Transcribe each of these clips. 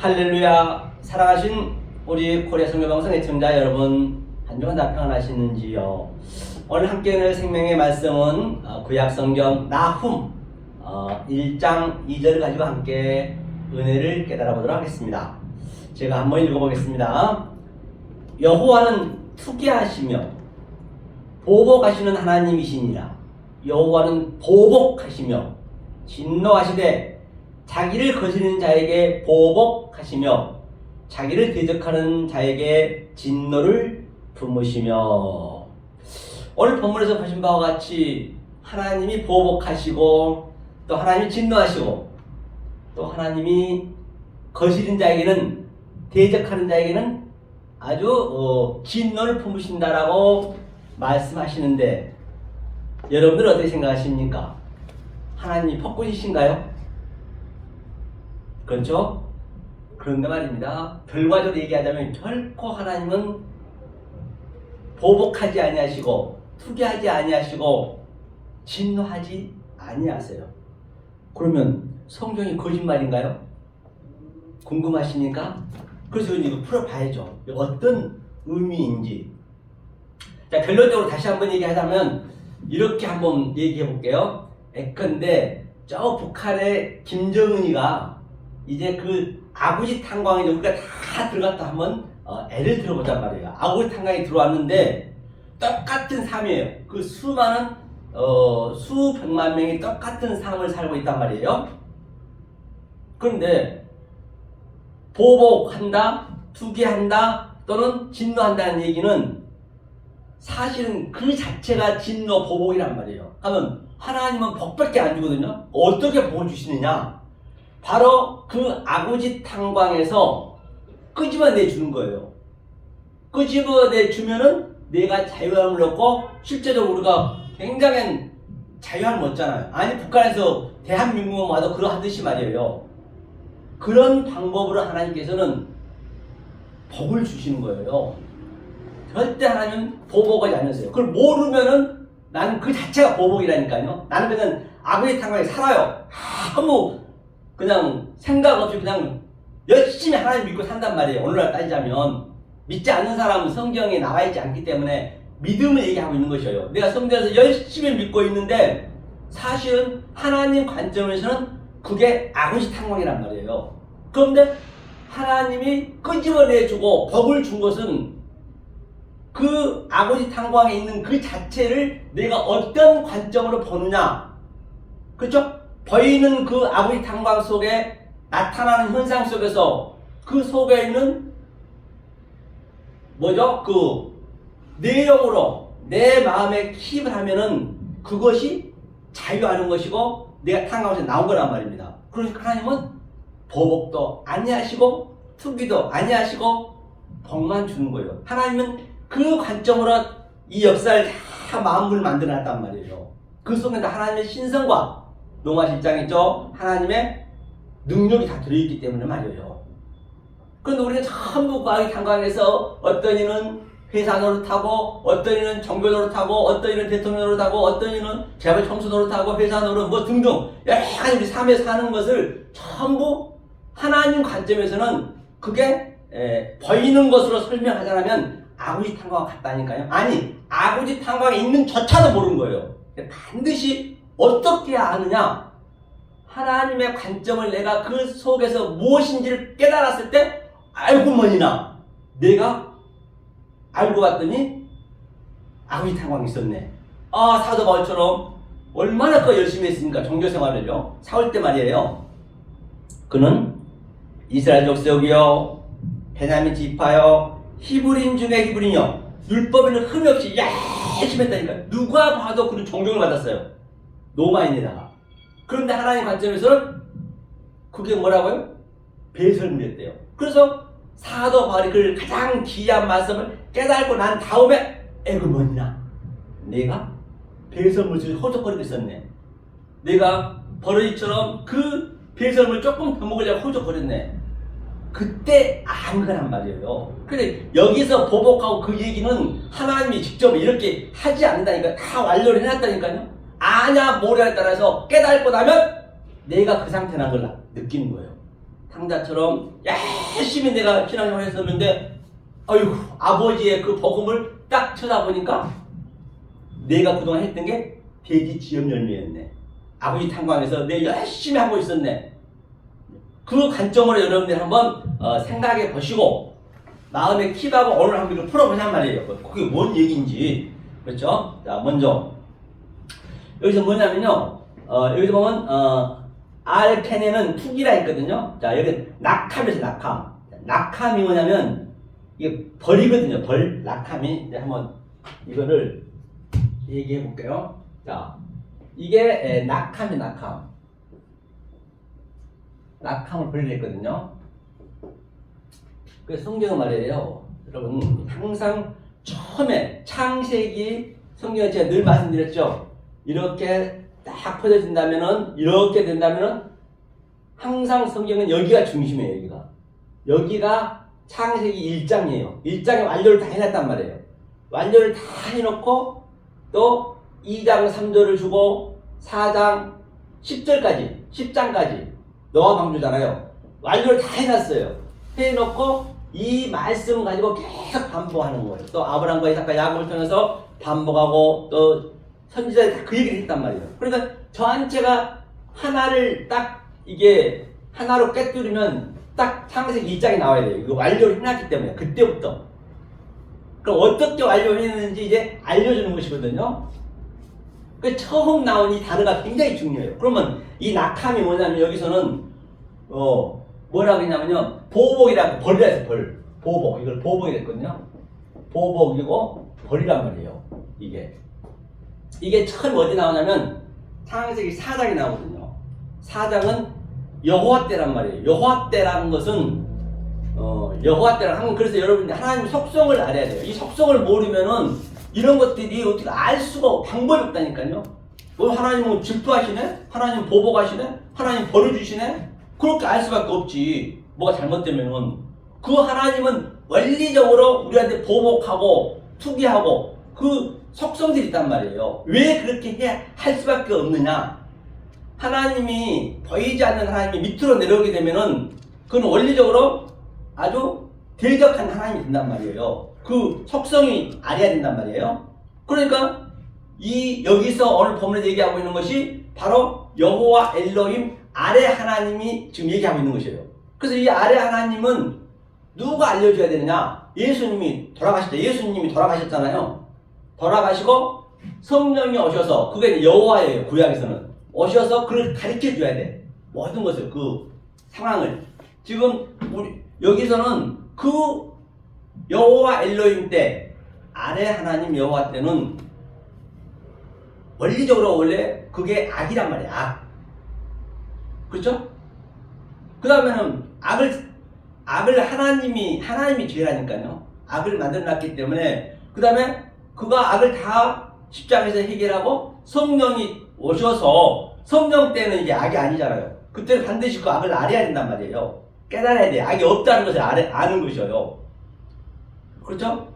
할렐루야. 사랑하신 우리 코리아 성교방송 애청자 여러분, 한 주간 다 평안하시는지요? 오늘 함께 나눌 생명의 말씀은 구약 성경 나훔 1장 2절을 가지고 함께 은혜를 깨달아 보도록 하겠습니다. 제가 한번 읽어보겠습니다. 여호와는 투기하시며 보복하시는 하나님이시니라. 여호와는 보복하시며 진노하시되 자기를 거스리는 자에게 보복하시며 자기를 대적하는 자에게 진노를 품으시며. 오늘 본문에서 보신 바와 같이 하나님이 보복하시고 또 하나님이 진노하시고 또 하나님이 거스리는 자에게는, 대적하는 자에게는 아주 진노를 품으신다라고 말씀하시는데, 여러분들 어떻게 생각하십니까? 하나님이 폭군이신가요? 그렇죠? 그런데 말입니다. 결과적으로 얘기하자면 결코 하나님은 보복하지 아니하시고 투기하지 아니하시고 진노하지 아니하세요. 그러면 성경이 거짓말인가요? 궁금하십니까? 그래서 이거 풀어봐야죠. 어떤 의미인지. 자, 결론적으로 다시 한번 얘기하자면 이렇게 한번 얘기해 볼게요. 예컨대 저 북한의 김정은이가 이제 그 아구지 탄광에 우리가 다 들어갔다 하면 애를 들어보단 말이에요. 아구지 탄광에 들어왔는데 똑같은 삶이에요. 그 수많은 수백만 명이 똑같은 삶을 살고 있단 말이에요. 그런데 보복한다, 투기한다 또는 진노한다는 얘기는 사실은 그 자체가 진노, 보복이란 말이에요. 하면 하나님은 복밖에 안 주거든요. 어떻게 복을 주시느냐? 바로 그 아구지 탄광에서 끄집어내 주는 거예요. 끄집어내 주면은 내가 자유함을 얻고, 실제적으로 우리가 굉장한 자유함을 얻잖아요. 아니, 북한에서 대한민국만 와도 그러하듯이 말이에요. 그런 방법으로 하나님께서는 복을 주시는 거예요. 절대 하나님은 보복하지 않으세요. 그걸 모르면은 나는 그 자체가 보복이라니까요. 나는 그냥 아구지 탄광에 살아요. 아무 그냥 생각 없이 그냥 열심히 하나님 믿고 산단 말이에요. 오늘날 따지자면 믿지 않는 사람은 성경에 나와 있지 않기 때문에 믿음을 얘기하고 있는 것이에요. 내가 성경에서 열심히 믿고 있는데 사실은 하나님 관점에서는 그게 아구지 탄광이란 말이에요. 그런데 하나님이 끄집어내주고 복을 준 것은 그 아구지 탄광에 있는 그 자체를 내가 어떤 관점으로 보느냐. 그렇죠? 보이는 그 아구지 탄광 속에 나타나는 현상 속에서 그 속에 있는 뭐죠? 그 내용으로 내 마음에 킵을 하면은 그것이 자유하는 것이고 내가 탄광에서 나온 거란 말입니다. 그러니까 하나님은 보복도 아니하시고 투기도 아니하시고 복만 주는 거예요. 하나님은 그 관점으로 이 역사를 다 만물을 만들어 놨단 말이에요. 그 속에 하나님의 신성과 로마서 1장 있죠? 하나님의 능력이 다 들어있기 때문에 말이에요. 그런데 우리는 전부 과학의 탄광에서 어떤 이는 회사 노릇하고, 어떤 이는 종교 노릇하고, 어떤 이는 대통령 노릇하고, 어떤 이는 재벌 총수 노릇하고, 회사 노릇 뭐 등등 여러 가지 우리 삶에 사는 것을 전부 하나님 관점에서는 그게 보이는 것으로 설명하자면 아구지 탄광과 같다니까요. 아니, 아구지 탄광에 있는 조차도 모르는 거예요. 반드시 어떻게 아느냐? 하나님의 관점을 내가 그 속에서 무엇인지를 깨달았을 때 알고 뭐니나 내가 알고 봤더니 아구지 탄광이 있었네. 사도 바울처럼 얼마나 그 열심히 했으니까 종교생활을요. 사울 때 말이에요. 그는 이스라엘 족속이요, 베냐민 지파요, 히브리인 중에 히브리인이요, 율법에는 흠이 없이 열심히 했다니까. 누가 봐도 그는 존경을 받았어요. 로마인이다. 그런데 하나님 관점에서는 그게 뭐라고요? 배설물이었대요. 그래서 사도 바울이 그 가장 귀한 말씀을 깨달고 난 다음에 에그 뭐냐? 내가 배설물 중에 호적거리고 있었네. 내가 버러지처럼 그 배설물 조금 더 먹으려고 호적거렸네. 그때 안 거란 말이에요. 근데 여기서 보복하고 그 얘기는 하나님이 직접 이렇게 하지 않는다니까. 다 완료를 해놨다니까요. 아냐 모르냐에 따라서 깨닫고 나면 내가 그 상태라는 걸 느끼는 거예요. 탕자처럼 열심히 내가 신앙생활을 했었는데 아이고 아버지의 그 복음을 딱 쳐다보니까 내가 그동안 했던 게 돼지 지엽 열매였네. 아버지 탄광에서 내가 열심히 하고 있었네. 그 관점으로 여러분들 한번 생각해 보시고 마음에 킵하고 오늘 한번 이걸 풀어보란 말이에요. 그게 뭔 얘기인지. 그렇죠? 자, 먼저 여기서 뭐냐면요. 여기서 보면 알케네는 투기라 했거든요. 자, 여기 낙함에서 낙함. 낙함이 뭐냐면 이게 벌이거든요. 벌, 낙함이. 이제 한번 이거를 얘기해 볼게요. 자, 이게 낙함이 낙함. 낙함을 벌이라 했거든요. 그 성경은 말이에요. 여러분, 항상 처음에 창세기 성경은 제가 늘 말씀드렸죠. 이렇게 딱 퍼져진다면은, 이렇게 된다면은, 항상 성경은 여기가 중심이에요, 여기가. 여기가 창세기 1장이에요. 1장에 완료를 다 해놨단 말이에요. 완료를 다 해놓고, 또 2장 3절을 주고, 4장 10절까지, 10장까지, 노아 방주잖아요. 완료를 다 해놨어요. 해놓고, 이 말씀 가지고 계속 반복하는 거예요. 또 아브라함과 이삭과 야곱을 통해서 반복하고, 또 선지자들이 다 그 얘기를 했단 말이에요. 그러니까 전체가 하나를 딱 이게 하나로 꿰뚫으면 딱 창세기 2장이 나와야 돼요. 이거 완료를 해놨기 때문에 그때부터. 그럼 어떻게 완료했는지 이제 알려주는 것이거든요. 그 처음 나온 이 단어가 굉장히 중요해요. 그러면 이 낙함이 뭐냐면 여기서는 뭐라고 했냐면요. 보복이라고 벌이라 해서 벌. 보복. 이걸 보복이라 했거든요. 보복이고 벌이란 말이에요. 이게 처음 어디 나오냐면 창세기 4장이 나오거든요. 4장은 여호와 때란 말이에요. 여호와 때라는 것은 여호와 때라는 하면 그래서 여러분이 하나님의 속성을 알아야 돼요. 이 속성을 모르면은 이런 것들이 어떻게 알 수가 방법이 없다니까요. 뭐 하나님은 질투하시네? 하나님 보복하시네? 하나님 벌을 주시네? 그렇게 알 수밖에 없지. 뭐가 잘못되면은 그 하나님은 원리적으로 우리한테 보복하고 투기하고 그 속성들이 있단 말이에요. 왜 그렇게 할 수밖에 없느냐? 하나님이 보이지 않는 하나님이 밑으로 내려오게 되면은 그건 원리적으로 아주 대적한 하나님이 된단 말이에요. 그 속성이 알아야 된단 말이에요. 그러니까 여기서 오늘 본문에 얘기하고 있는 것이 바로 여호와 엘로힘 아래 하나님이 지금 얘기하고 있는 것이에요. 그래서 이 아래 하나님은 누가 알려줘야 되느냐? 예수님이 돌아가셨잖아요. 돌아가시고 성령이 오셔서 그게 여호와예요. 구약에서는 오셔서 그걸 가르쳐줘야 돼. 모든 것을 그 상황을 지금 우리 여기서는 그 여호와 엘로힘 때 아래 하나님 여호와 때는 원리적으로 원래 그게 악이란 말이야. 악. 그렇죠? 그 다음에는 악을 하나님이 죄라니까요. 악을 만들어놨기 때문에 그 다음에 그가 악을 다 십자가에서 해결하고 성령이 오셔서 성령 때는 이제 악이 아니잖아요. 그때는 반드시 그 악을 알아야 된단 말이에요. 깨달아야 돼. 악이 없다는 것을 아는 것이에요. 그렇죠?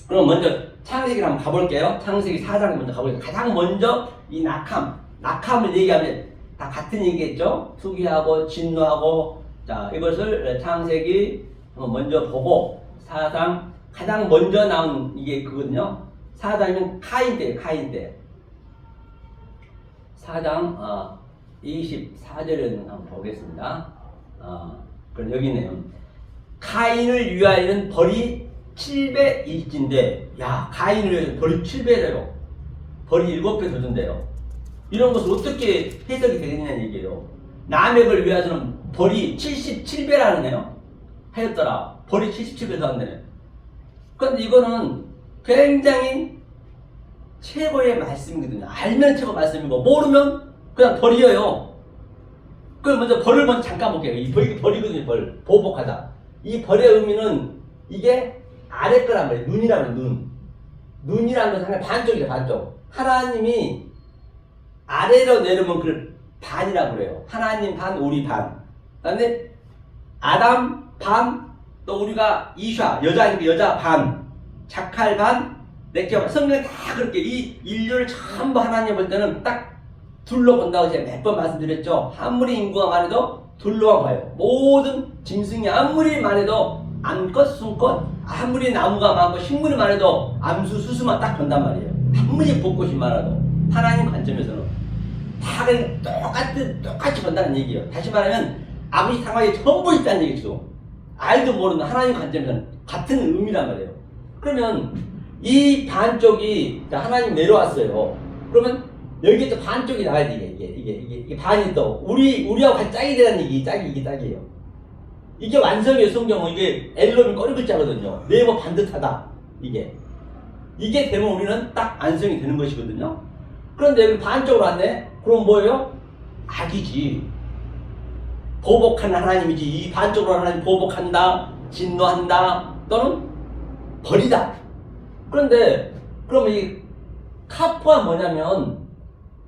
그럼 먼저 창세기를 한번 가볼게요. 창세기 4장을 먼저 가볼게요. 가장 먼저 이 낙함을 얘기하면 다 같은 얘기겠죠? 투기하고 진노하고 자 이것을 창세기 먼저 보고 4장 가장 먼저 나온 이게 그거든요. 4장이면 카인 때예요. 카인 때. 4장 24절을 한번 보겠습니다. 그럼 여기네요. 카인을 위하여는 벌이 7배일진데 야 카인을 위하여는 벌이 7배래요. 벌이 7배 더 준대요. 이런 것을 어떻게 해석이 되겠냐는 얘기예요. 남액을 위해서는 벌이 77배라는 애요. 하였더라. 벌이 77배 더 한다네. 그런데 이거는 굉장히 최고의 말씀이거든요. 알면 최고 말씀이고 모르면 그냥 벌이에요. 그럼 먼저 벌을 먼저 잠깐 볼게요. 이 벌이거든요. 벌. 보복하다. 이 벌의 의미는 이게 아래 거란 말이에요. 눈이라는 눈. 눈이라는 것은 반쪽이죠. 반쪽. 하나님이 아래로 내려오면 그걸 반이라고 그래요. 하나님 반, 우리 반. 그런데 아담 반, 또 우리가 이샤, 여자니까 여자 반, 자칼 반, 내게 반. 성경에 다 그렇게 이 인류를 전부 하나님 볼 때는 딱 둘로 본다고 제가 몇 번 말씀드렸죠. 아무리 인구가 많아도 둘러만 봐요. 모든 짐승이 아무리 많아도 암컷, 순컷, 아무리 나무가 많고 식물이 많아도 암수, 수수만 딱 본단 말이에요. 아무리 벚꽃이 많아도 하나님 관점에서는 다 그냥 똑같이 본다는 얘기예요. 다시 말하면 아버지 상황에 전부 있다는 얘기죠. 알도 모르는 하나님 관점에서는 같은 의미란 말이에요. 그러면 이 반쪽이 하나님 내려왔어요. 그러면 여기 또 반쪽이 나와야 돼. 이게 반이 또 우리하고 같이 짝이 되는 얘기, 이게 짝이에요. 이게 완성이에요. 성경은 이게 엘롬이 꼬리글자거든요. 네모 반듯하다. 이게 되면 우리는 딱 완성이 되는 것이거든요. 그런데 여기 반쪽으로 왔네. 그럼 뭐예요? 악이지. 보복하는 하나님이지. 이 반쪽으로 하나님 보복한다, 진노한다, 또는 벌이다. 그런데 그럼 이 카프가 뭐냐면,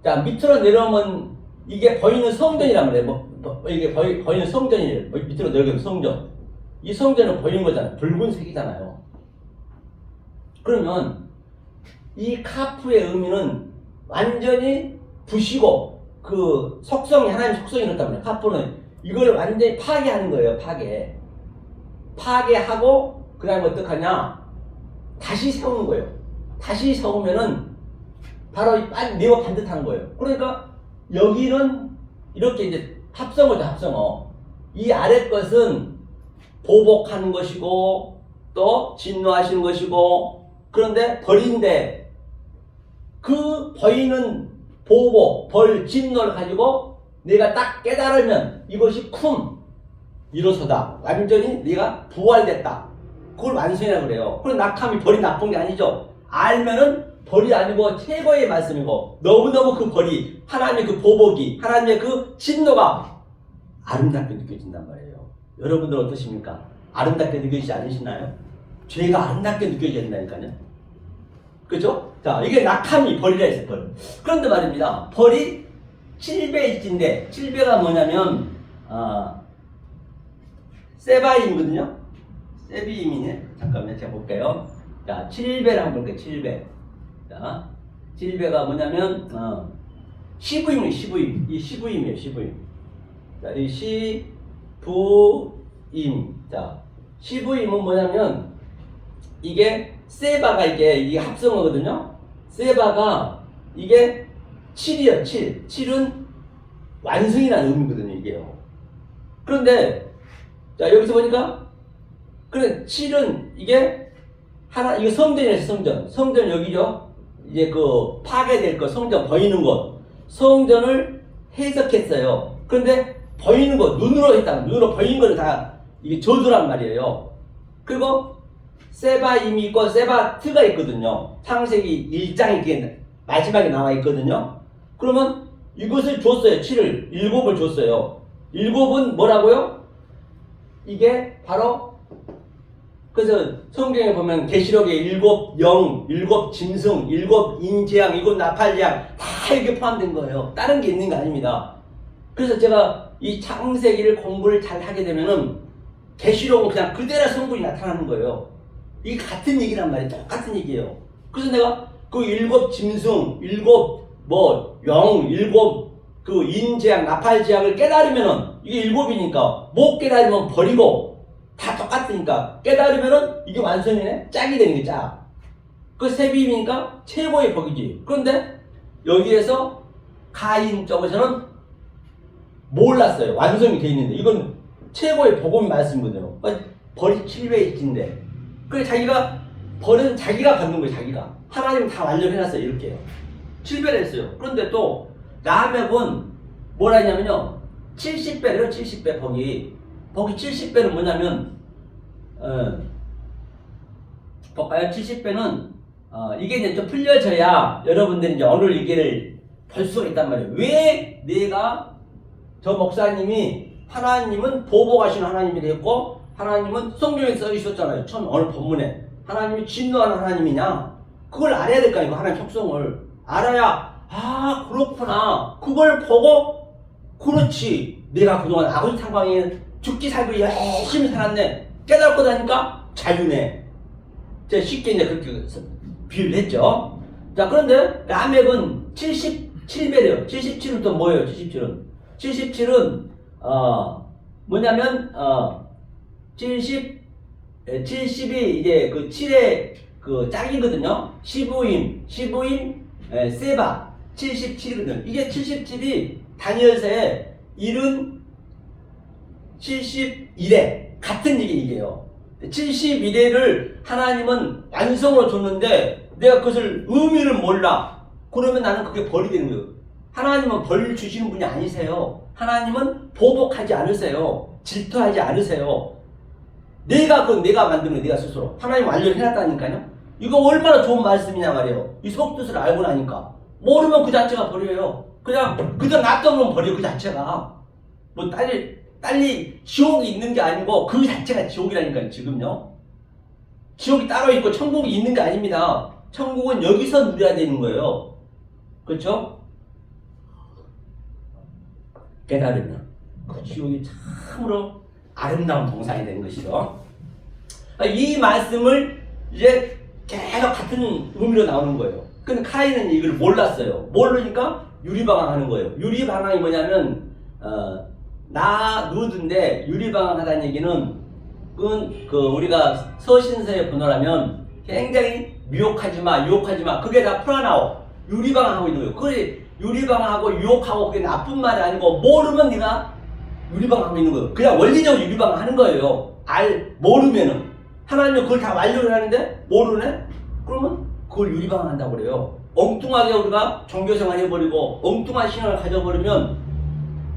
자 밑으로 내려오면 이게 보이는 성전이란 말이에요. 이게 보이는 성전이에요. 밑으로 내려오면 성전. 이 성전은 보이는 거잖아요. 붉은색이잖아요. 그러면 이 카프의 의미는 완전히 부시고 그 속성이 하나님 속성이 그렇단 말이에요. 카프는 이걸 완전히 파괴하는 거예요. 파괴하고 그 다음에 어떡하냐, 다시 세우는 거예요. 다시 세우면은 바로 네모 반듯한 거예요. 그러니까 여기는 이렇게 이제 합성어죠. 합성어. 이 아래 것은 보복하는 것이고 또 진노하시는 것이고, 그런데 벌인데 그 보이는 보복, 벌, 진노를 가지고 내가 딱 깨달으면 이것이 쿰 이로소다. 완전히 네가 부활됐다. 그걸 완성이라고 그래요. 그럼 낙함이 벌이 나쁜 게 아니죠. 알면은 벌이 아니고 최고의 말씀이고, 너무너무 그 벌이, 하나님의 그 보복이, 하나님의 그 진노가 아름답게 느껴진단 말이에요. 여러분들 어떠십니까? 아름답게 느껴지지 않으시나요? 죄가 아름답게 느껴져야 된다니까요. 그죠? 자, 이게 낙함이 벌이라 했어요. 벌. 그런데 말입니다. 벌이 7배일진데 7배가 뭐냐면 세바임이거든요. 세비임이네. 잠깐만 제가 볼게요. 자, 7배를 한번 볼게요. 7배. 자, 7배가 뭐냐면 시부임이에요. 시부임. 이 시부임이에요. 시부임. 자, 이 시부임. 자, 시부임은 뭐냐면 이게 세바가 이게 합성어거든요. 세바가 이게 7이에요. 7. 7은 완성이라는 의미거든요. 이게요. 그런데 자, 여기서 보니까 그래 7은 이게 이거 성전이에요. 성전 여기죠. 이제 그 파괴될 거, 성전 보이는 것, 성전을 해석했어요. 그런데 보이는 것, 눈으로 했다. 눈으로 보이는 거를 다 이게 저주란 말이에요. 그리고 세바임이 있고 세바트가 있거든요. 창세기 1장에 이게 마지막에 나와 있거든요. 그러면 이것을 줬어요. 7을 7을 줬어요. 7은 뭐라고요? 이게 바로, 그래서 성경에 보면 계시록에 7 영, 7 짐승, 7 인재양, 7 나팔재양 다 이렇게 포함된 거예요. 다른 게 있는 거 아닙니다. 그래서 제가 이 창세기를 공부를 잘 하게 되면은 계시록은 그냥 그대로 성분이 나타나는 거예요. 이게 같은 얘기란 말이에요. 똑같은 얘기예요. 그래서 내가 그 7 짐승, 7 영, 7 그 인재양, 나팔재양을 깨달으면은 이게 7이니까 못 깨달으면 버리고 다 똑같으니까 깨달으면은 이게 완성이네? 짝이 되는 게 짝. 그 세비임이니까 최고의 복이지. 그런데 여기에서 가인 쪽에서는 몰랐어요. 완성이 돼 있는데 이건 최고의 복음의 말씀이거든요. 벌이 7배일진데 그래 자기가 벌은 자기가 받는 거예요. 자기가. 하나님은 다 완료해놨어요. 이렇게 7배를 했어요. 그런데 또 라멕은 뭐라 했냐면요, 70배래요. 70배 복이 70배는 뭐냐면 볼까요? 70배는 이게 이제 좀 풀려져야 여러분들이 이제 오늘 얘기를 볼 수가 있단 말이에요. 왜 내가 저 목사님이 하나님은 보복하시는 하나님이 되었고 하나님은 성경에 써 있었잖아요. 처음 오늘 본문에 하나님이 진노하는 하나님이냐, 그걸 알아야 될 거 아니에요. 하나님 속성을 알아야 그렇구나, 그걸 보고 그렇지, 내가 그동안 아버지 상방에 죽기 살기 열심히 살았네, 깨닫고 나니까 자유네. 제가 쉽게 이제 그렇게 비유를 했죠. 자, 그런데 라멕은 77배래요. 77은 또 뭐예요? 77은 뭐냐면 70이 이제 그 7의 그 짝이거든요. 15임 세바 77이거든요. 이게 77이 다니엘서에 1은 71회 같은 얘기예요. 71회를 하나님은 완성으로 줬는데 내가 그것을 의미를 몰라. 그러면 나는 그게 벌이 되는 거예요. 하나님은 벌 주시는 분이 아니세요. 하나님은 보복하지 않으세요. 질투하지 않으세요. 내가 만드는 거예요. 내가 스스로. 하나님 완전히 해놨다니까요. 이거 얼마나 좋은 말씀이냐 말이에요. 이 속뜻을 알고 나니까. 모르면 그 자체가 벌이에요. 그냥 놔두면 버려 그 자체가. 뭐 딸리 지옥이 있는 게 아니고 그 자체가 지옥이라니까요. 지금요. 지옥이 따로 있고 천국이 있는 게 아닙니다. 천국은 여기서 누려야 되는 거예요. 그렇죠? 깨달으면 그 지옥이 참으로 아름다운 동산이 되는 것이죠. 이 말씀을 이제 계속 같은 의미로 나오는 거예요. 근데 카인은 이걸 몰랐어요. 모르니까 유리방황 하는 거예요. 유리방황이 뭐냐면 누드인데 유리방황 하다는 얘기는 우리가 서신서에 번호라면 굉장히 유혹하지 마. 그게 다 풀어나오. 유리방황하고 있는 거예요. 그래 유리방황하고 유혹하고 그게 나쁜 말이 아니고 모르면 네가 유리방황하고 있는 거예요. 그냥 원리적으로 유리방황하는 거예요. 모르면은 하나님은 그걸 다 완료를 하는데 모르네? 그러면 그걸 유리방황한다고 그래요. 엉뚱하게 우리가 종교생활 해버리고 엉뚱한 신앙을 가져버리면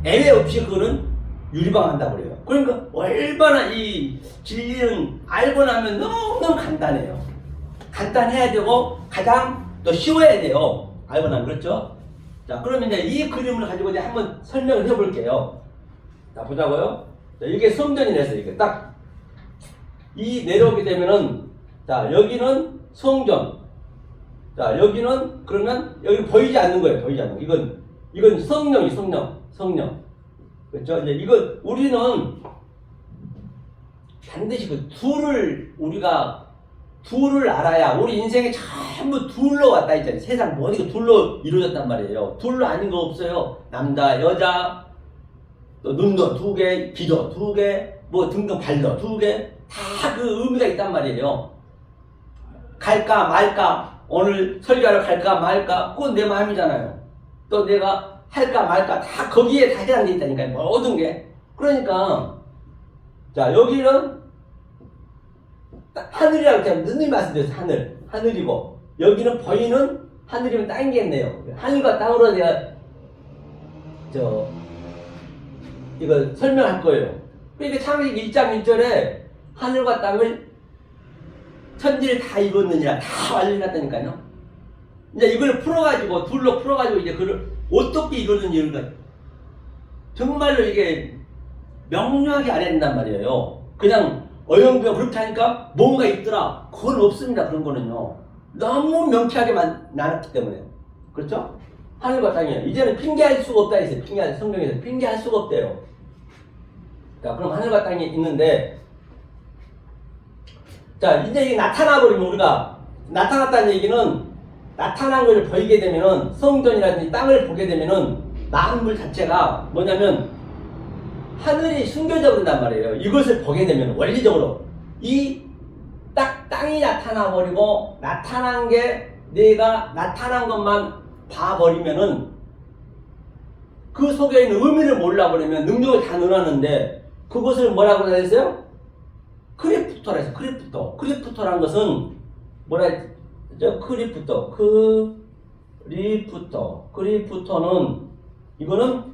애외 없이 그거는 유리방한다고 그래요. 그러니까 얼마나 이 진리는 알고 나면 너무너무 간단해요. 간단해야 되고 가장 또 쉬워야 돼요. 알고 나면. 그렇죠? 자, 그러면 이제 이 그림을 가지고 이제 한번 설명을 해볼게요. 자, 보자고요. 자, 이게 성전이라서 이게 딱 이 내려오게 되면은 자, 여기는 성전. 자, 여기는 그러면 여기 보이지 않는 거예요. 보이지 않는 거. 이건 성령이 성령. 그렇죠? 이제 이거 우리는 반드시 우리가 둘을 알아야 우리 인생이 전부 둘로 왔다 했잖아요. 세상 모든 게 둘로 이루어졌단 말이에요. 둘로 아닌 거 없어요. 남자, 여자, 또 눈도 2개, 귀도 2개, 뭐 등등 발도 2개, 다 그 의미가 있단 말이에요. 갈까 말까, 오늘 설교하러 갈까 말까, 그건 내 마음이잖아요. 또 내가 할까 말까, 다 거기에 다 해당되어 있다니까요. 모든 게. 그러니까, 자, 여기는 하늘이라고 했잖아요. 누누이 말씀드렸어요. 하늘이고, 여기는 보이는 하늘이면 땅이겠네요. 하늘과 땅으로 내가, 이거 설명할 거예요. 그러니까 창세기 1장 1절에 하늘과 땅을 천지를 다 이뤘느니라 다 완료해놨다니까요. 이제 이걸 풀어가지고 둘로 풀어가지고 이제 그걸 어떻게 이뤘는지 정말로 이게 명료하게 안 해야 된단 말이에요. 그냥 어영부영 그렇게 하니까 뭔가 있더라. 그건 없습니다. 그런 거는요. 너무 명쾌하게 나눴기 때문에. 그렇죠? 하늘과 땅이에요. 이제는 핑계할 수가 없다 했어요. 성경에서 핑계할 수가 없대요. 자, 그럼 하늘과 땅이 있는데, 자, 이제 이게 나타나버리면 우리가, 나타났다는 얘기는, 나타난 것을 보이게 되면은, 성전이라든지 땅을 보게 되면은, 만물 자체가 뭐냐면, 하늘이 숨겨져 버린단 말이에요. 이것을 보게 되면, 원리적으로. 땅이 나타나버리고, 나타난 게, 내가 나타난 것만 봐버리면은, 그 속에 있는 의미를 몰라버리면 능력을 다 늘어났는데, 그것을 뭐라고 그랬어요? 크리프토라 했어요. 크리프토라는 것은 뭐라 했죠? 크리프토는 이거는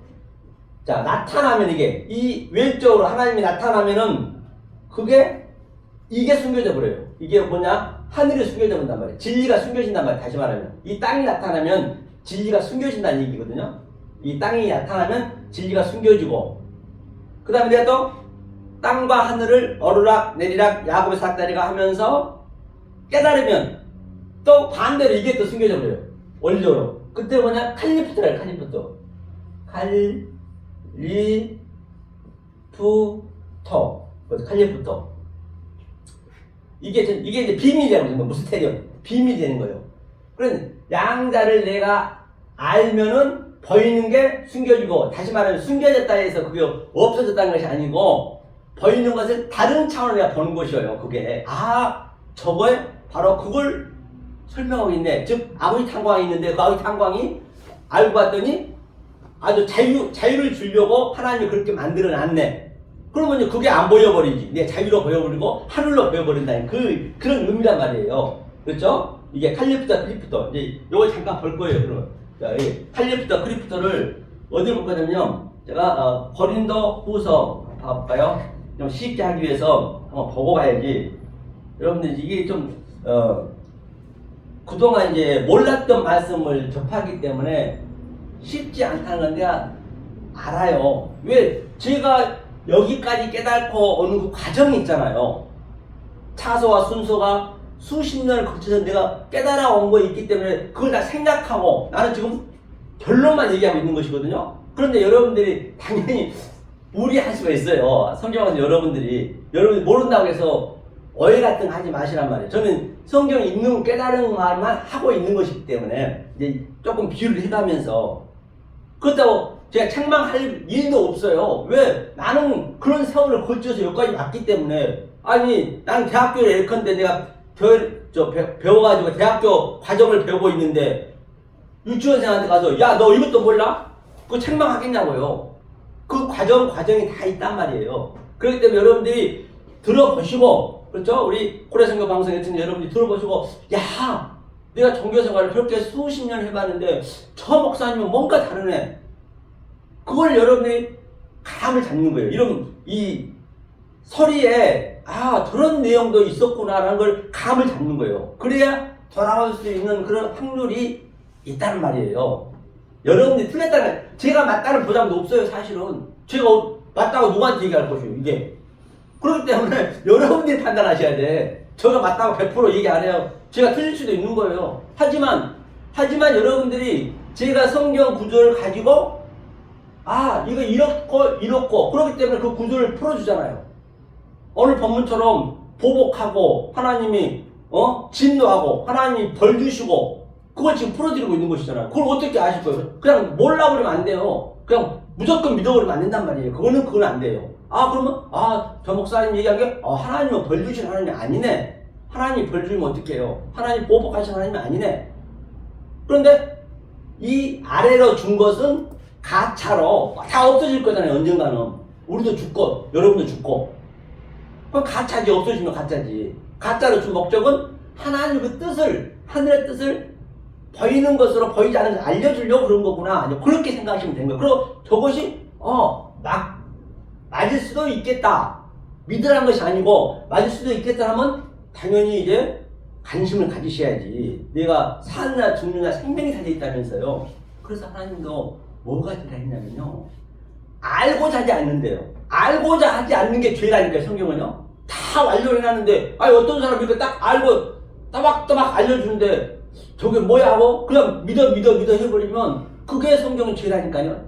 자, 나타나면 이 외적으로 하나님이 나타나면은 이게 숨겨져 버려요. 이게 뭐냐? 하늘이 숨겨져 본단 말이에요. 진리가 숨겨진단 말이에요. 다시 말하면 이 땅이 나타나면 진리가 숨겨진다는 얘기거든요. 이 땅이 나타나면 진리가 숨겨지고, 그 다음에 내가 또 땅과 하늘을 오르락 내리락 야곱의 삭다리가 하면서 깨달으면 또 반대로 이게 또 숨겨져 버려요. 원리적으로. 그때 뭐냐? 칼리프토래요. 칼리프토. 이게 이제 비밀이 되는 거예요. 무스테리움. 비밀이 되는 거예요. 그래서 양자를 내가 알면은 보이는 게 숨겨지고, 다시 말하면 숨겨졌다 해서 그게 없어졌다는 것이 아니고, 보이는 것을 다른 차원으로 내가 보는 것이에요. 그게 저거에 바로 그걸 설명하고 있네. 즉 아버지 탄광이 있는데 그 아버지 탄광이 알고 봤더니 아주 자유를 주려고 하나님이 그렇게 만들어 놨네. 그러면 이제 그게 안 보여버리지. 내 자유로 보여버리고 하늘로 보여버린다는 그런 의미란 말이에요. 그렇죠? 이게 칼리프터 크리프터. 이제 요걸 잠깐 볼 거예요. 그러면 자, 이 칼리프터 크리프터를 어디를 볼 거냐면 제가 고린도 후서 봐볼까요? 좀 쉽게 하기 위해서 한번 보고 가야지. 여러분들 이게 좀 그동안 이제 몰랐던 말씀을 접하기 때문에 쉽지 않다는 건 내가 알아요. 왜? 제가 여기까지 깨닫고 오는 그 과정이 있잖아요. 차소와 순서가 수십 년을 거쳐서 내가 깨달아 온 거 있기 때문에 그걸 다 생각하고 나는 지금 결론만 얘기하고 있는 것이거든요. 그런데 여러분들이 당연히 무리할 수가 있어요. 성경에서 여러분들이 모른다고 해서 오해 같은 거 하지 마시란 말이에요. 저는 성경 읽는 깨달은 말만 하고 있는 것이기 때문에 이제 조금 비유를 해가면서 그렇다고 제가 책망할 일도 없어요. 왜? 나는 그런 세월을 거쳐서 여기까지 왔기 때문에. 아니 나는 대학교에 예컨대 내가 배워가지고 대학교 과정을 배우고 있는데 유치원생한테 가서 야 너 이것도 몰라? 그거 책망하겠냐고요. 그 과정이 다 있단 말이에요. 그렇기 때문에 여러분들이 들어보시고, 그렇죠? 우리 고래성교 방송에 듣는 여러분들이 들어보시고, 야, 내가 종교생활을 그렇게 수십 년 해봤는데 저 목사님은 뭔가 다르네. 그걸 여러분이 감을 잡는 거예요. 이런 이 서리에 저런 내용도 있었구나라는 걸 감을 잡는 거예요. 그래야 돌아올 수 있는 그런 확률이 있다는 말이에요. 여러분들이 틀렸다는, 제가 맞다는 보장도 없어요. 사실은 제가 맞다고 누구한테 얘기할 것이에요. 이게 그렇기 때문에 여러분들이 판단하셔야 돼. 제가 맞다고 100% 얘기 안 해요. 제가 틀릴 수도 있는 거예요. 하지만 여러분들이 제가 성경 구조를 가지고 이거 이렇고 그렇기 때문에 그 구조를 풀어주잖아요. 오늘 본문처럼 보복하고 하나님이 진노하고 하나님이 벌 주시고 그걸 지금 풀어드리고 있는 것이잖아요. 그걸 어떻게 아실 거예요? 그냥 몰라버리면 안 돼요. 그냥 무조건 믿어버리면 안 된단 말이에요. 그건 안 돼요. 그러면 저 목사님 얘기한 게 하나님은 벌 주신 하나님이 아니네. 하나님이 벌 주면 어떻게 해요? 하나님 보복하신 하나님이 아니네. 그런데 이 아래로 준 것은 가차로 다 없어질 거잖아요. 언젠가는 우리도 죽고 여러분도 죽고. 그럼 가차지. 없어지면 가짜지. 가짜로 준 목적은 하나님 그 뜻을, 하늘의 뜻을 보이는 것으로 보이지 않는 것을 알려주려고 그런 거구나. 그렇게 생각하시면 되는 거예요. 그리고 저것이 맞을 수도 있겠다. 믿으라는 것이 아니고 맞을 수도 있겠다 하면 당연히 이제 관심을 가지셔야지. 내가 사느냐 죽느냐 생명이 달려있다면서요. 그래서 하나님도 뭐가 들어있냐면요, 알고자 하지 않는데요. 알고자 하지 않는 게 죄라니까요. 성경은요 다 완료를 해놨는데 어떤 사람이 이렇게 딱 알고 따박따박 알려주는데 저게 뭐야 하고 그냥 믿어 해버리면 그게 성경은 죄라니까요.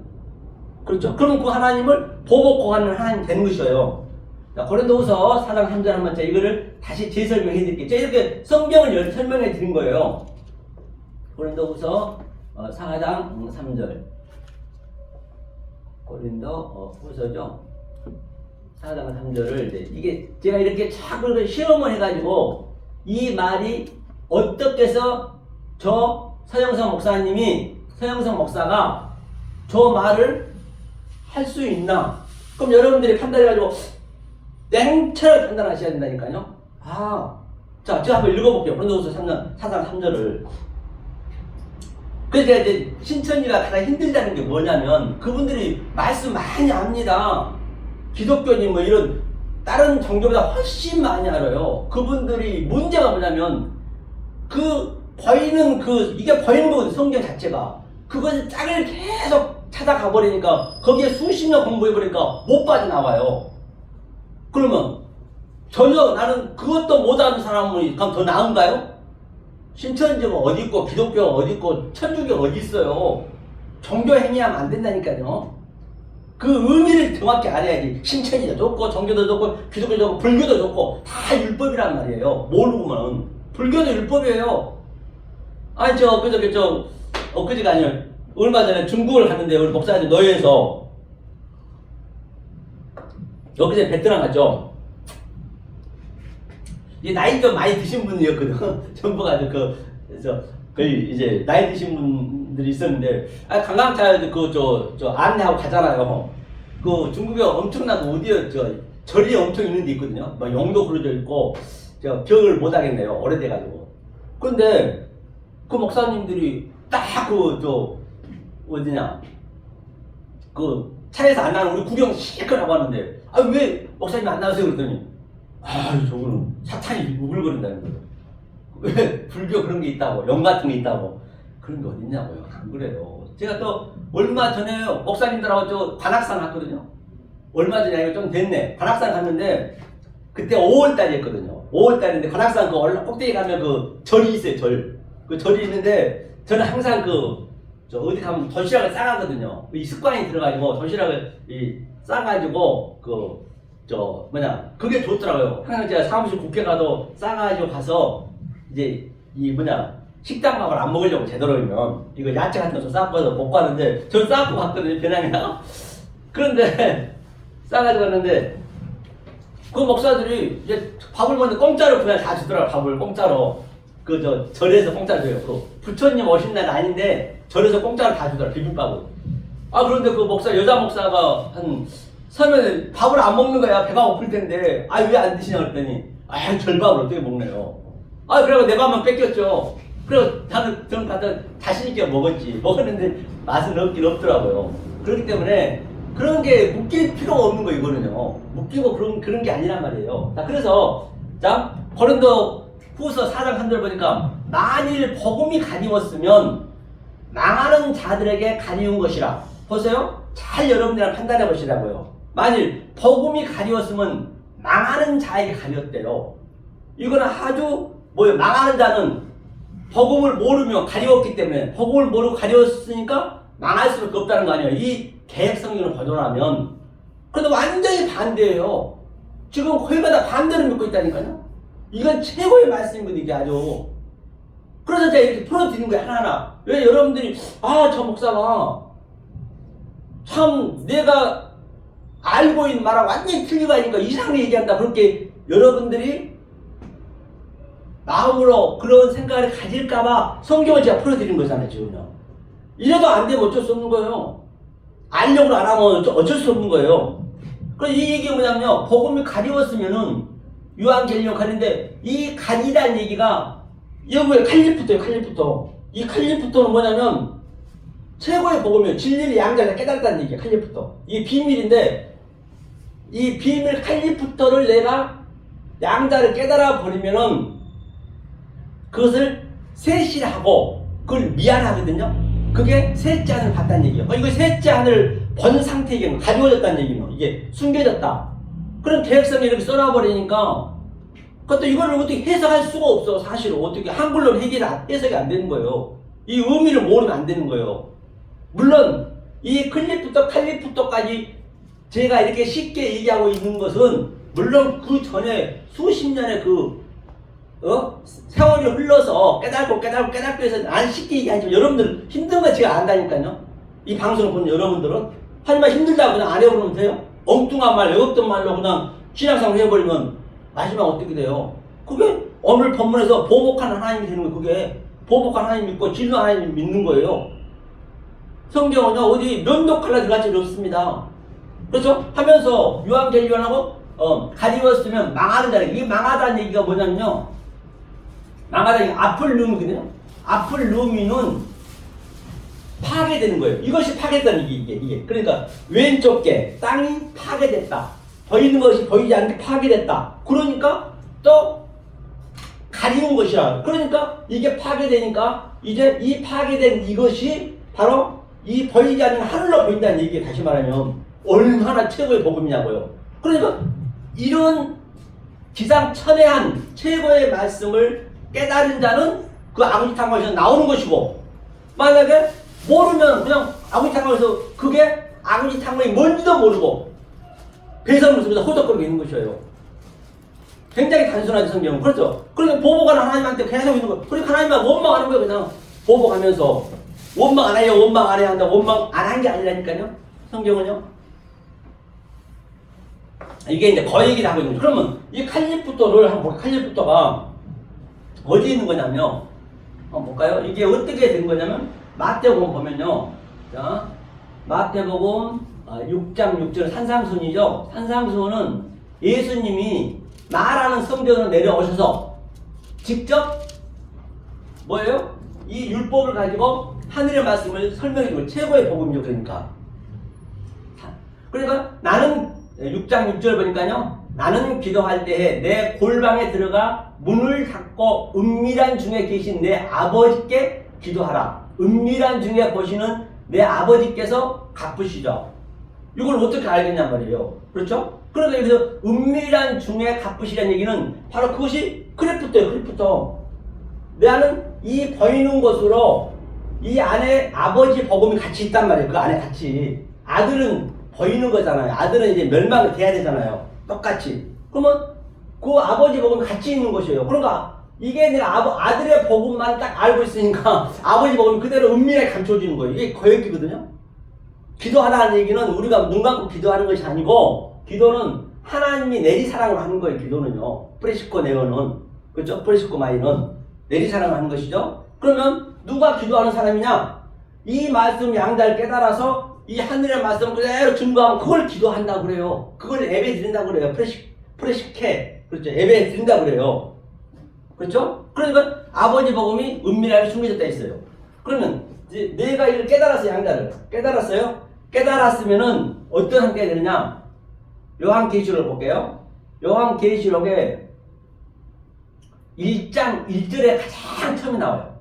그렇죠? 그럼 그 하나님을 보복하는 하나님 되는 것이에요. 자, 고린도후서 4장 3절 한번 제가 이거를 다시 재설명해 드릴게요. 제가 이렇게 성경을 설명해 드린 거예요. 고린도후서 4장 3절. 고린도후서죠. 4장 3절을 이게 제가 이렇게 착을 시험을 해가지고 이 말이 어떻게 해서 저 서영석 목사가 저 말을 할 수 있나? 그럼 여러분들이 판단해가지고 냉철하게 판단하셔야 된다니까요. 자, 제가 한번 읽어볼게요. 고린도후서 4장 3절을. 그래서 이제 신천지가 가장 힘들다는 게 뭐냐면 그분들이 말씀 많이 합니다. 기독교님 이런 다른 종교보다 훨씬 많이 알아요. 그분들이 문제가 뭐냐면 이게 보이는 거거든요. 성경 자체가. 그것을 짝을 계속 찾아가 버리니까 거기에 수십 년 공부해 버리니까 못 빠져나와요. 그러면 전혀 나는 그것도 못하는 사람이 그럼 더 나은가요? 신천지가 어디 있고 기독교가 어디 있고 천주교가 어디 있어요. 종교 행위하면 안 된다니까요. 그 의미를 정확히 알아야지. 신천지도 좋고 종교도 좋고 기독교도 좋고 불교도 좋고 다 율법이란 말이에요. 모르고만. 불교도 율법이에요. 엊그제가 아니라 얼마 전에 중국을 갔는데 우리 목사님 노예에서 여기서 베트남 갔죠. 이 나이 좀 많이 드신 분이었거든. 전부가 그래서 거의 이제 나이 드신 분들이 있었는데 관광차 저 안내하고 가잖아요. 그 중국에 엄청난 어디에 절이 엄청 있는 데 있거든요. 막 영도 그려져 있고 저 기억을 못 하겠네요. 오래돼가지고. 근데 그 목사님들이 딱 어디냐 그 차에서 안 나는 우리 구경 실컷 하고 왔는데 왜 목사님 안 나오세요? 그랬더니 저거는 사탄이 우글거린다는 거예요. 왜 불교 그런 게 있다고 영 같은 게 있다고 그런 게 어딨냐고요. 안 그래요. 제가 또 얼마 전에 목사님들하고 저 관악산 갔거든요. 얼마 전에 아니고 좀 됐네. 관악산 갔는데 그때 5월달이었거든요. 5월달인데 관악산 그 꼭대기 가면 그 절이 있어요. 그 절이 있는데 저는 항상 어디 가면 도시락을 싸가거든요. 이 습관이 들어가지고 도시락을 싸가지고 그게 좋더라고요. 항상 제가 사무실 국회 가도 싸가지고 가서 이제 식당밥을 안 먹으려고 되도록이면 이거 야채 같은 거 싸갖고 못 가는데 저 싸갖고 갔거든요. 배낭에다가. 그런데 싸가지고 갔는데 그 목사들이 이제 밥을 먹는데 공짜로 그냥 다 주더라고요. 밥을 공짜로. 절에서 공짜로 줘요. 부처님 오신 날 아닌데 절에서 공짜로 다 주더라고요. 비빔밥을. 그런데 그 여자 목사가 서면 밥을 안 먹는 거야. 배가 고플 텐데 왜 안 드시냐 그랬더니 절밥을 어떻게 먹네요. 그래서 내 밥만 뺏겼죠. 그래서 저는 다들 자신있게 먹었는데 맛은 없긴 없더라고요. 그렇기 때문에 그런 게 묶일 필요가 없는 거 이거는요. 묶이고 그런 게 아니란 말이에요. 그래서 고린도 후서 4장 3절 보니까 만일 복음이 가리웠으면 망하는 자들에게 가리운 것이라. 보세요. 잘 여러분들이랑 판단해 보시라고요. 만일 복음이 가리웠으면 망하는 자에게 가리웠대요. 이거는 아주 망하는 자는 복음을 모르며 가리웠기 때문에 복음을 모르고 가리웠으니까 망할 수밖에 없다는 거 아니에요. 이 개혁성경을 보존하면. 그런데 완전히 반대예요. 지금 거의가 다 반대를 믿고 있다니까요. 이건 최고의 말씀이거든요. 이게 아주. 그래서 제가 이렇게 풀어드리는 거예요. 하나하나. 왜 여러분들이 저 목사가 참 내가 알고 있는 말하고 완전히 틀리고 하니까 이상하게 얘기한다. 그렇게 여러분들이 마음으로 그런 생각을 가질까봐 성경을 제가 풀어드린 거잖아요. 지금요. 이래도 안 되면 어쩔 수 없는 거예요. 알려고 안 하면 어쩔 수 없는 거예요. 그래서 이 얘기가 뭐냐면요. 복음이 가리웠으면은 요한계시록 가리는데 이 가리라는 얘기가 여기에 칼리프토예요. 칼리프토. 이 칼리프토는 뭐냐면 최고의 복음이에요. 진리를 양자가 깨달았다는 얘기예요. 칼리프토. 이게 비밀인데 이 비밀 칼리프토를 내가 양자를 깨달아 버리면은 그것을 셋이라고 그걸 미안하거든요. 그게 셋째 하늘을 봤다는 얘기예요. 이거 셋째 하늘을 본 상태의 경우 가리워졌다는 얘기는 이게 숨겨졌다. 그런 계획성이 이렇게 써놔버리니까 그것도 이거를 어떻게 해석할 수가 없어. 사실은 어떻게 한글로는 해석이 안 되는 거예요. 이 의미를 모르면 안 되는 거예요. 물론 이 칼리프토까지 제가 이렇게 쉽게 얘기하고 있는 것은 물론 그 전에 수십 년의 세월이 흘러서 깨닫고 해서 안 쉽게 얘기하지만 여러분들 힘든 거 제가 안다니까요. 이 방송을 보는 여러분들은 하지만 힘들다고 그냥 안 해버리면 돼요. 엉뚱한 말, 외웠던 말로 그냥 신앙생활 해버리면 마지막 어떻게 돼요? 그게 오늘 본문에서 보복한 하나님이 되는 거예요. 그게 보복한 하나님 믿고 진노 하나님 믿는 거예요. 성경은요 어디 면도 칼라 들어갈 적이 없습니다. 그렇죠? 하면서 요한계시록하고 가리웠으면 망하는 자라. 이게 망하다는 얘기가 뭐냐면요. 망하다는 게 아플루미거든요. 아플루미는 파괴되는 거예요. 이것이 파괴됐다는 이게. 그러니까 왼쪽 게 땅이 파괴됐다. 보이는 것이 보이지 않게 파괴됐다. 그러니까 또 가리운 것이야. 그러니까 이게 파괴되니까 이제 이 파괴된 이것이 바로 이 보이지 않는 하늘로 보인다는 얘기에 다시 말하면 얼마나 최고의 복음이냐고요. 그러니까 이런 기상천외한 최고의 말씀을 깨달은 자는 그 아버지 탕방에서 나오는 것이고 만약에 모르면 그냥 아버지 탕방에서 그게 아버지 탕방이 뭔지도 모르고 배설을 쓰면서 호적거리고 있는 것이에요. 굉장히 단순하죠 성경은. 그렇죠? 그러니까 보복하는 하나님한테 계속 있는 거예요. 그러니까 하나님만 원망하는 거예요. 그냥 보복하면서 원망 안 해요. 원망 안 해야 한다. 원망 안 한 게 아니라니까요. 성경은요. 이게 이제 거 얘기를 하고 있는 거죠. 그러면 이 칼리프토를 한번 볼까요? 칼리프토가 어디 있는 거냐면요. 한번 볼까요? 이게 어떻게 된 거냐면 마태복음 보면요. 자, 마태복음 6장 6절 산상순이죠. 산상순은 예수님이 말하는 성전으로 내려오셔서 직접 뭐예요? 이 율법을 가지고 하늘의 말씀을 설명해 주고 최고의 복음이죠. 그러니까 나는 6장 6절 보니까요. 나는 기도할 때에 내 골방에 들어가 문을 닫고 은밀한 중에 계신 내 아버지께 기도하라. 은밀한 중에 보시는 내 아버지께서 갚으시죠. 이걸 어떻게 알겠냔 말이에요. 그렇죠? 그러니까 여기서 은밀한 중에 갚으시라는 얘기는 바로 그것이 크리프토예요. 크리프토. 나는 이 보이는 것으로 이 안에 아버지 복음이 같이 있단 말이에요. 그 안에 같이. 아들은 보이는 거잖아요. 아들은 이제 멸망을 돼야 되잖아요. 똑같이. 그러면 그 아버지 복음이 같이 있는 것이에요. 그러니까 이게 내가 아들의 복음만 딱 알고 있으니까 아버지 복음이 그대로 은밀하게 감춰지는 거예요. 이게 거역이거든요. 기도하라는 얘기는 우리가 눈 감고 기도하는 것이 아니고 기도는 하나님이 내리사랑을 하는 거예요. 기도는요. 프레시코 네오는. 그렇죠? 프레시코 마이는 내리사랑을 하는 것이죠. 그러면 누가 기도하는 사람이냐? 이 말씀 양자를 깨달아서 이 하늘의 말씀 그대로 증거하면 그걸 기도한다고 그래요. 그걸 예배 드린다고 그래요. 프레시케. 그렇죠. 예배 드린다고 그래요. 그렇죠? 그러니까 아버지 복음이 은밀하게 숨겨졌다 했어요. 그러면 이제 내가 이걸 깨달았어요. 양자를. 깨달았어요? 깨달았으면은 어떤 상태가 되느냐? 요한계시록 볼게요. 요한계시록에 1장 1절에 가장 처음에 나와요.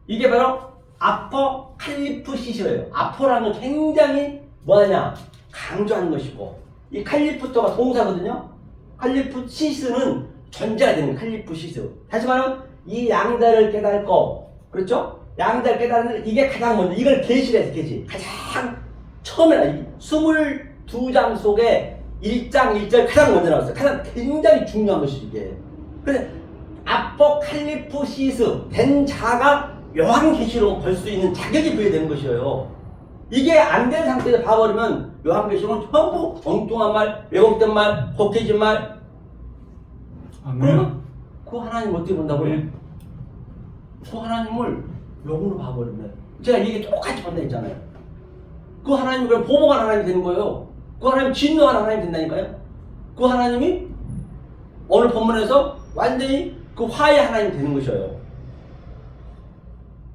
이게 바로 아포칼리프시스예요. 아포라는 건 굉장히 뭐하냐? 강조하는 것이고 이 칼리프토가 동사거든요. 칼리프시스는 존재가 되는 칼리프시스. 다시 말하면 이 양자를 깨닫고 그렇죠? 양자를 깨닫는 이게 가장 먼저 이걸 계시를 해서 계시. 가장 처음에 22장 속에 1장 1절 가장 먼저 나왔어요. 가장 굉장히 중요한 것이죠 이게. 그래서 아포칼리프시스 된 자가 요한계시록 볼 수 있는 자격이 부여되는 것이에요. 이게 안 된 상태에서 봐버리면 요한계시록은 전부 엉뚱한 말, 왜곡된 말, 혹해진 말. 그러면 그 하나님 어떻게 본다고요? 그 하나님을 영으로 봐버리면 제가 이게 똑같이 본다 했잖아요. 그 하나님이 그럼 보복한 하나님이 되는 거예요. 그 하나님이 진노한 하나님이 된다니까요. 그 하나님이 오늘 본문에서 완전히 그 화의 하나님이 되는 것이에요.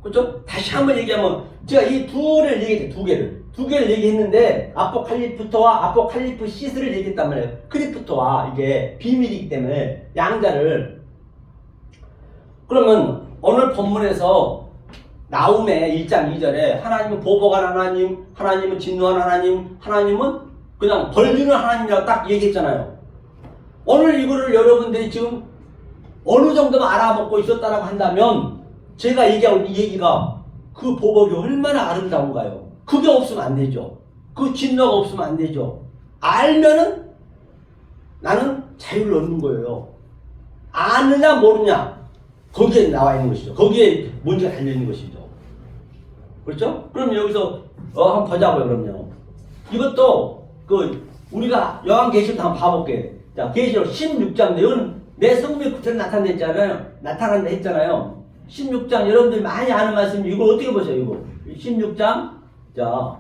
그렇죠? 다시 한번 얘기하면 제가 이 둘을 얘기했어요. 두 개를 얘기했는데 아포칼리프토와 아포칼리프시스를 얘기했단 말이에요. 크리프토와 이게 비밀이기 때문에 양자를. 그러면 오늘 본문에서 나움의 1장 2절에 하나님은 보복한 하나님, 하나님은 진노한 하나님, 하나님은 그냥 벌주는 하나님이라고 딱 얘기했잖아요. 오늘 이거를 여러분들이 지금 어느 정도만 알아먹고 있었다라고 한다면 제가 얘기하고 이 얘기가 그 보복이 얼마나 아름다운가요? 그게 없으면 안 되죠. 그 진노가 없으면 안 되죠. 알면은 나는 자유를 얻는 거예요. 아느냐 모르냐 거기에 나와 있는 것이죠. 거기에 문제가 달려 있는 것이죠. 그렇죠? 그럼 여기서 한번 보자고요. 그럼요. 이것도 우리가 요한계시록 한번 봐볼게요. 자, 계시록 16장 내용은 내 성품이 구체로 나타난다 했잖아요. 16장 여러분들이 많이 아는 말씀 이거 어떻게 보세요? 이거 16장 자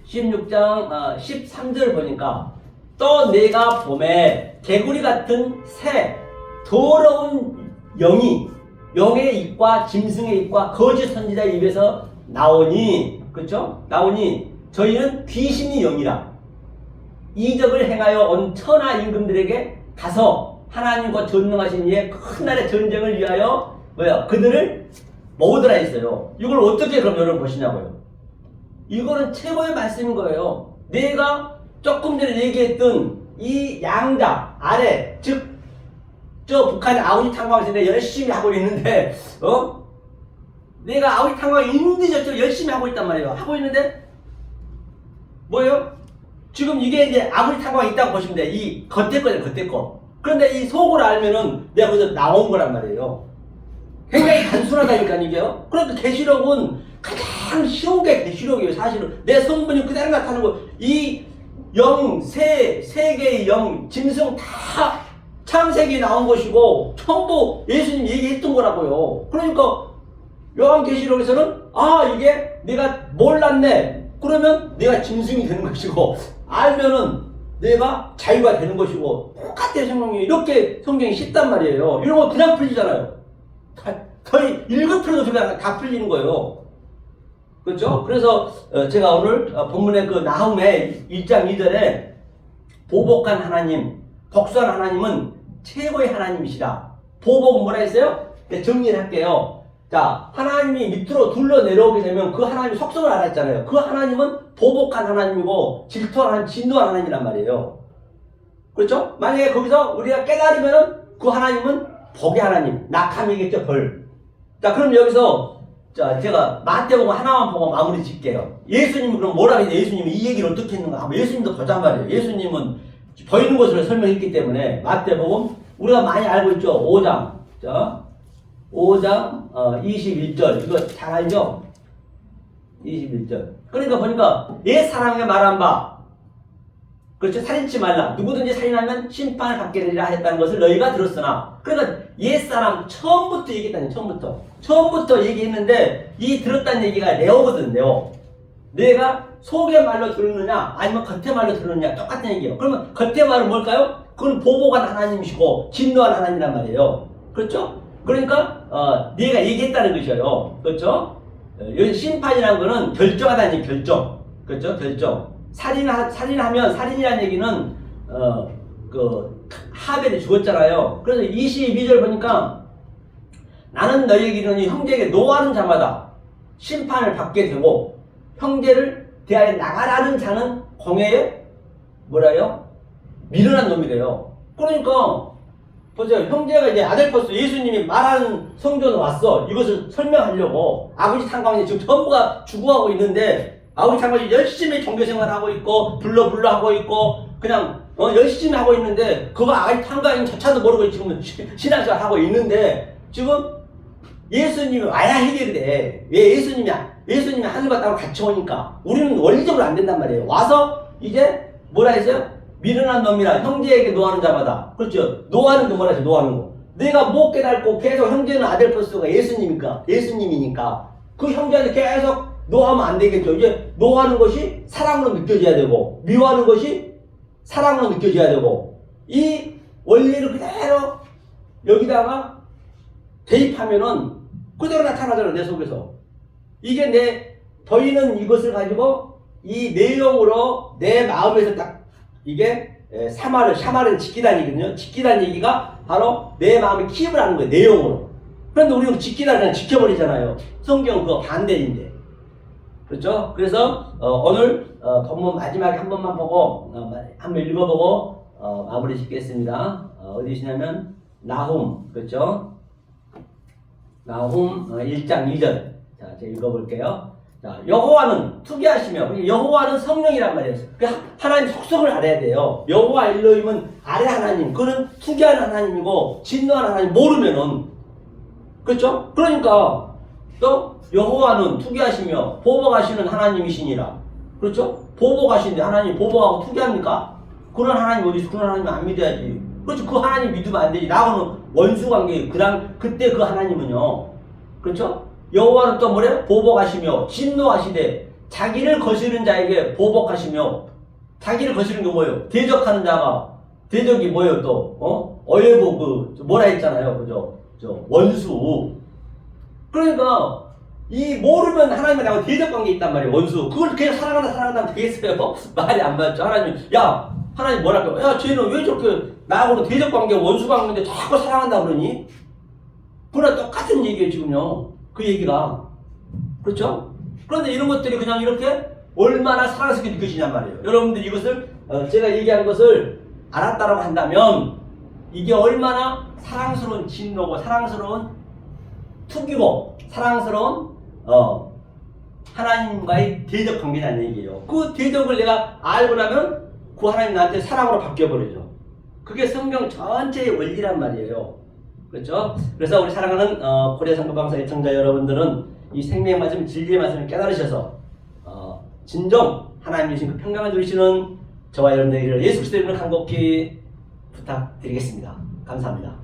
16장 13절 보니까 또 내가 봄에 개구리 같은 새 더러운 영의 입과 짐승의 입과 거짓 선지자의 입에서 나오니 그렇죠? 나오니 저희는 귀신이 영이라 이적을 행하여 온 천하 임금들에게 가서 하나님과 전능하신 이의 큰 날의 전쟁을 위하여 그들을 모으더라 했어요. 이걸 어떻게 그럼 여러분 보시냐고요. 이거는 최고의 말씀인 거예요. 내가 조금 전에 얘기했던 이 양자 아래 즉 저 북한의 아우지 탄광에서 내가 열심히 하고 있는데 내가 아우지 탄광이 있는데 저쪽 열심히 하고 있단 말이에요. 하고 있는데 뭐예요? 지금 이게 이제 아우지 탄광이 있다고 보시면 돼. 이 겉에 거죠. 겉에 거. 그런데 이 속을 알면은 내가 거기서 나온 거란 말이에요. 굉장히 단순하다니까 이게요. 그러니까 계시록은 가장 쉬운 게 계시록이에요. 사실은 내 성분이 그대로 나타나는 거. 이 영, 세계의 영, 짐승 다 창세기에 나온 것이고 전부 예수님 얘기했던 거라고요. 그러니까 요한계시록에서는 이게 내가 몰랐네. 그러면 내가 짐승이 되는 것이고 알면은 내가 자유가 되는 것이고 똑같아요. 성경이 이렇게 성경이 쉽단 말이에요. 이런 거 그냥 풀리잖아요. 거의 읽어풀어도 그냥 다 풀리는 거예요. 그렇죠? 그래서 제가 오늘 본문의 그 나훔의 1장 2절에 보복한 하나님, 복수한 하나님은 최고의 하나님이시다. 보복은 뭐라 했어요? 정리를 할게요. 자, 하나님이 밑으로 둘러 내려오게 되면 그 하나님의 속성을 알았잖아요. 그 하나님은 보복한 하나님이고 질투한 하나님, 진노한 하나님이란 말이에요. 그렇죠? 만약에 거기서 우리가 깨달으면 그 하나님은 복의 하나님, 낙함이겠죠, 벌. 자, 그럼 여기서 자, 제가 마태복음 하나만 보고 마무리 짓게요. 예수님은 그럼 뭐라 해야 돼? 예수님이 이 얘기를 어떻게 했는가? 예수님도 보잔 말이에요. 예수님은 보이는 것으로 설명했기 때문에 마태복음 우리가 많이 알고 있죠. 5장. 자, 5장 21절. 이거 잘 알죠? 21절. 그러니까 보니까 옛 사람에게 말한 바 그렇죠? 살인치 말라. 누구든지 살인하면 심판을 받게 되리라 했다는 것을 너희가 들었으나. 그러니까 옛사람 처음부터 얘기했다니. 처음부터 얘기했는데 이 들었다는 얘기가 네오거든. 네오. 내가 속의 말로 들었느냐 아니면 겉의 말로 들었느냐 똑같은 얘기예요. 그러면 겉의 말은 뭘까요? 그건 보복한 하나님이시고 진노한 하나님이란 말이에요. 그렇죠? 그러니까 네가 얘기했다는 것이에요. 그렇죠? 여기 심판이라는 거는 결정하다는 얘기. 결정. 그렇죠? 결정. 살인하면 살인이라는 얘기는 그 하벨이 죽었잖아요. 그래서 22절 보니까 나는 너희에게 이르노니 형제에게 노하는 자마다 심판을 받게 되고 형제를 대하여 나가라는 자는 공회에 뭐라요? 미련한 놈이래요. 그러니까 보세요. 형제가 이제 아델포스 예수님이 말하는 성전으로 왔어. 이것을 설명하려고 아버지 탄광에 지금 전부가 죽어가고 있는데 아버지 장관이 열심히 종교생활 하고 있고 불러 하고 있고 그냥 열심히 하고 있는데 그거 아버지 탄광이 저차도 모르고 지금 신앙생활 하고 있는데 지금 예수님이 와야 해결돼. 왜 예수님이 하늘과 땅으로 같이 오니까 우리는 원리적으로 안 된단 말이에요. 와서 이제 뭐라 했어요? 미련한 놈이라 형제에게 노하는 자마다. 그렇죠? 노하는 거 뭐라 했어요? 노하는 거. 내가 못 깨닫고 계속 형제는 아델포스가 예수님이니까 그 형제한테 계속 노하면 안 되겠죠. 이제 노하는 것이 사랑으로 느껴져야 되고 미워하는 것이 사랑으로 느껴져야 되고 이 원리를 그대로 여기다가 대입하면은 그대로 나타나잖아요. 내 속에서. 이게 내 보이는 이것을 가지고 이 내용으로 내 마음에서 딱 이게 샤마를 지키다는 얘기거든요. 지키다는 얘기가 바로 내 마음에 킵을 하는 거예요. 내용으로. 그런데 우리는 지키다 그냥 지켜버리잖아요. 성경은 그거 반대인데. 그렇죠? 그래서 오늘 본문 마지막에 한 번만 보고 한번 읽어보고 마무리 짓겠습니다. 어디시냐면 나훔. 그렇죠? 나훔 1장 2절. 자, 제가 읽어볼게요. 자, 여호와는 투기하시며 여호와는 성령이란 말이에요. 하나님 속성을 알아야 돼요. 여호와 엘로힘은 아래 하나님, 그는 투기하는 하나님이고 진노하는 하나님 모르면은 그렇죠? 그러니까 또 여호와는 투기하시며 보복하시는 하나님이시니라. 그렇죠? 보복하시는데 하나님 보복하고 투기합니까? 그런 하나님 어디 있어? 그런 하나님 안 믿어야지. 그렇죠? 그 하나님 믿으면 안 되지. 나하고는 원수관계. 그때 그 하나님은요. 그렇죠? 여호와는 또 뭐래요? 보복하시며 진노하시되 자기를 거스르는 자에게 보복하시며 자기를 거스르는 게 뭐예요? 대적하는 자가 대적이 뭐예요? 또 어예보 뭐라 했잖아요. 그죠? 원수. 그러니까 이 모르면 하나님과 나하고 대적관계 있단 말이에요. 원수. 그걸 그냥 사랑한다 되겠어요? 말이 안 맞죠. 하나님 뭐랄까? 야, 쟤는 왜 저렇게 나하고는 대적관계 원수관계인데 자꾸 사랑한다 그러니? 그거랑 똑같은 얘기예요 지금요. 그 얘기가. 그렇죠? 그런데 이런 것들이 그냥 이렇게 얼마나 사랑스럽게 느껴지냔 말이에요. 여러분들 이것을 제가 얘기한 것을 알았다라고 한다면 이게 얼마나 사랑스러운 진노고 사랑스러운 투기고 사랑스러운 하나님과의 대적 관계라는 얘기예요. 그 대적을 내가 알고 나면 그 하나님 나한테 사랑으로 바뀌어버리죠. 그게 성경 전체의 원리란 말이에요. 그렇죠? 그래서 우리 사랑하는 고려 선거방송 애청자 여러분들은 이 생명의 말씀, 진리의 말씀을 깨달으셔서 진정 하나님 주신 그 평강을 누리시는 저와 여러분들에게 예수 그리스도 이름으로 간곡히 부탁드리겠습니다. 감사합니다.